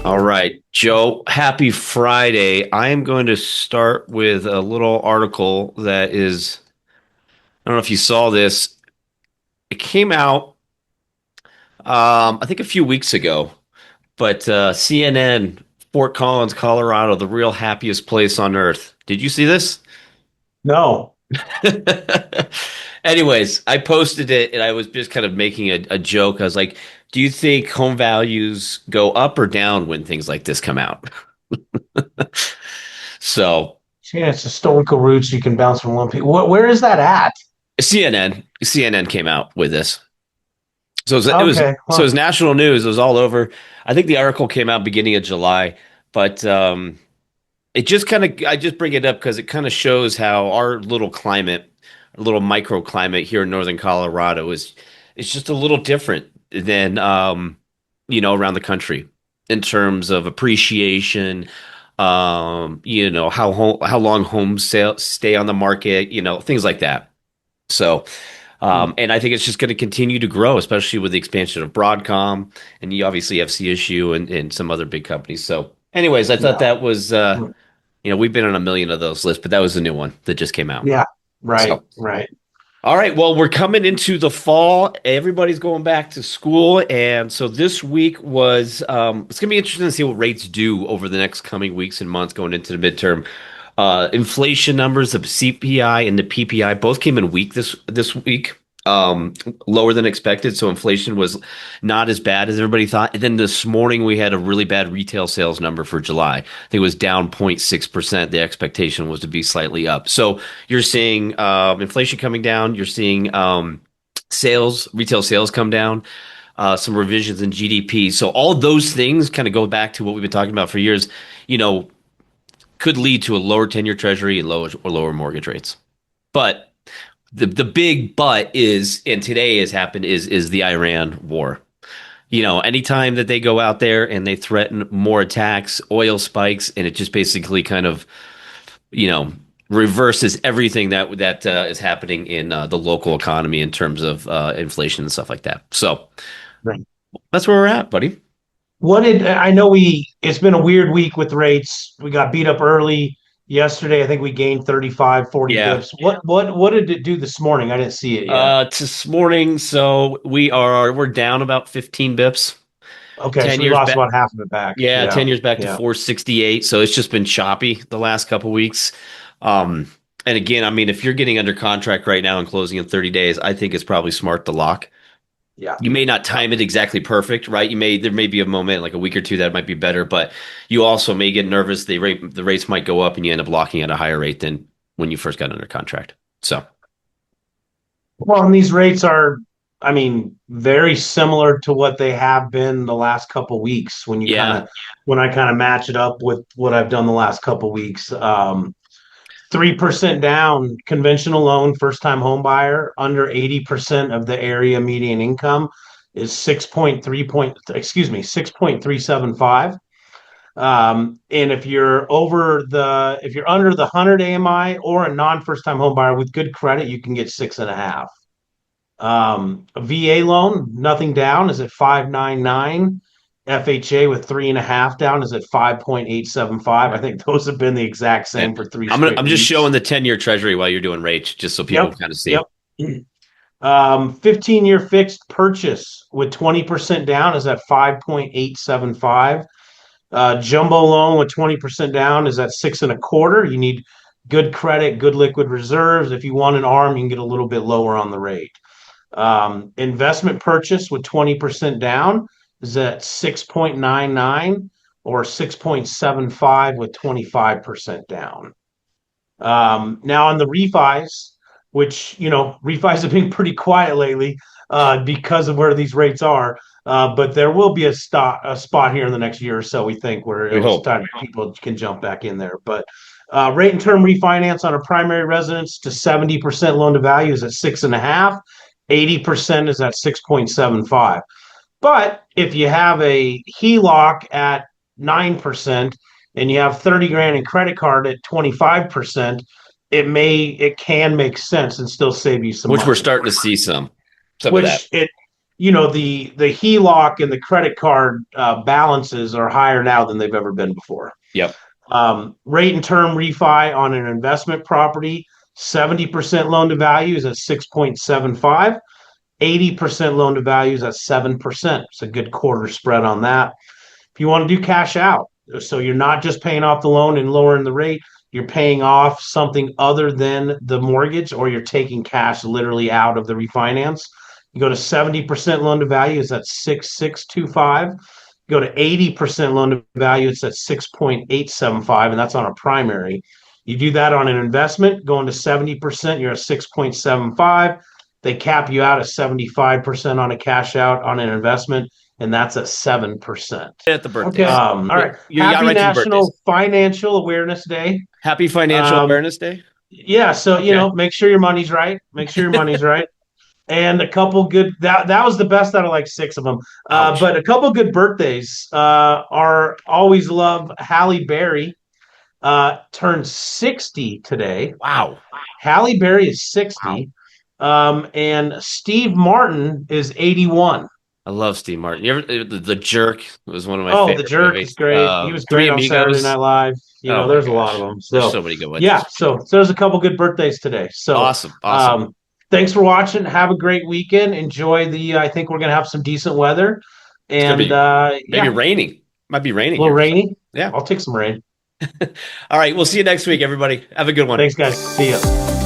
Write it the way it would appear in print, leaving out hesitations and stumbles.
All right, Joe, happy Friday. I am going to start with a little article that is, I don't know if you saw this. It came out, I think a few weeks ago, but CNN, Fort Collins, Colorado, the real happiest place on earth. Did you see this? No. Anyways, I posted it and I was just kind of making a joke. I was like, do you think home values go up or down when things like this come out? So Yeah, it's historical roots. You can bounce from one people. Where is that at? CNN came out with this. Okay. So it Huh. was national news. It was all over. I think the article came out beginning of July, but it just kind of I just bring it up because it kind of shows how our little climate, our little microclimate here in northern Colorado is just a little different than around the country in terms of appreciation, how long homes stay on the market, things like that. So Hmm. and I think it's just going to continue to grow, especially with the expansion of Broadcom, and you obviously have CSU and some other big companies. So, anyways, I thought Yeah. that was, Hmm. we've been on a million of those lists, but that was the new one that just came out. Yeah. Right. So, Right. all right, well, we're coming into the fall. Everybody's going back to school, and so this week was, it's going to be interesting to see what rates do over the next coming weeks and months going into the midterm. Inflation numbers, the CPI and the PPI both came in weak this week, lower than expected. So inflation was not as bad as everybody thought. And then this morning we had a really bad retail sales number for July. I think it was down 0.6%. The expectation was to be slightly up. So you're seeing inflation coming down. You're seeing retail sales come down. Some revisions in GDP. So all those things kind of go back to what we've been talking about for years. You know, could lead to a lower 10-year treasury and lower mortgage rates. But the big but is, and today has happened, is the Iran war. Anytime that they go out there and they threaten more attacks, oil spikes, and it just basically kind of, you know, reverses everything that is happening in the local economy in terms of inflation and stuff like that. So Right. that's where we're at, buddy. What did I know? It's been a weird week with rates. We got beat up early yesterday. I think we gained 35, 40 Yeah. bips. What did it do this morning? I didn't see it yet. This morning, so we're down about 15 bips. Okay, 10 so we years lost back. about half of it back. Yeah, Yeah. 10 years back to Yeah. 468. So it's just been choppy the last couple weeks. Um, and again, I mean, if you're getting under contract right now and closing in 30 days, I think it's probably smart to lock. Yeah. You may not Yeah. time it exactly perfect, right? There may be a moment like a week or two that might be better, but you also may get nervous. The rates might go up and you end up locking at a higher rate than when you first got under contract. So Well, and these rates are, I mean, very similar to what they have been the last couple weeks yeah, when I kind of match it up with what I've done the last couple weeks. 3% down, conventional loan, first time home buyer, under 80% of the area median income is 6.375. And if you're under the 100 AMI or a non first time home buyer with good credit, you can get 6.5. A VA loan, nothing down, is at 599. FHA with 3.5 down is at 5.875. I think those have been the exact yeah. same for three I'm straight just showing weeks. the 10-year treasury while you're doing rates, just so people Yep. kind of Yep. see. 15-year fixed purchase with 20% down is at 5.875. Jumbo loan with 20% down is at 6.25. You need good credit, good liquid reserves. If you want an arm, you can get a little bit lower on the rate. Investment purchase with 20% down is at 6.99 or 6.75 with 25% down. Now on the refis, which, refis have been pretty quiet lately because of where these rates are. But there will be a spot here in the next year or so, we think, where We it'll hope. start, people can jump back in there. But rate and term refinance on a primary residence to 70% loan to value is at 6.5. 80% is at 6.75. But if you have a HELOC at 9% and you have 30 grand in credit card at 25%, it can make sense and still save you some Which we're money. starting to see some of that. Which it the HELOC and the credit card balances are higher now than they've ever been before. Yep. Rate and term refi on an investment property, 70% loan to value is at 6.75. 80% loan to value is at 7%. It's a good quarter spread on that. If you want to do cash out, so you're not just paying off the loan and lowering the rate, you're paying off something other than the mortgage, or you're taking cash literally out of the refinance. You go to 70% loan to value, is at 6.625. Go to 80% loan to value, it's at 6.875, and that's on a primary. You do that on an investment, going to 70%, you're at 6.75. They cap you out at 75% on a cash out on an investment, and that's at 7%. At the birthdays. Okay. All right. You got Happy right to the National birthdays. Financial Awareness Day. Happy Financial Awareness Day. Yeah. So, Okay. make sure your money's right. Make sure your money's right. And a couple good, that was the best out of like six of them. Ouch. But a couple good birthdays are always love Halle Berry. Turned 60 today. Wow. Halle Berry is 60. And Steve Martin is 81. I love Steve Martin. You ever The Jerk was one of my Oh, favorite The Jerk movies. is great. He was Three great on Saturday Amigos. Night Live. Oh my There's a lot gosh. of them. There's So so many good ones. yeah, so there's a couple good birthdays today. So Awesome. Awesome. thanks for watching. Have a great weekend. Enjoy I think we're gonna have some decent weather. It's gonna And be maybe yeah, raining. Might be a raining little here. rainy. Yeah. I'll take some rain. All right. We'll see you next week, everybody. Have a good one. Thanks, guys. See ya.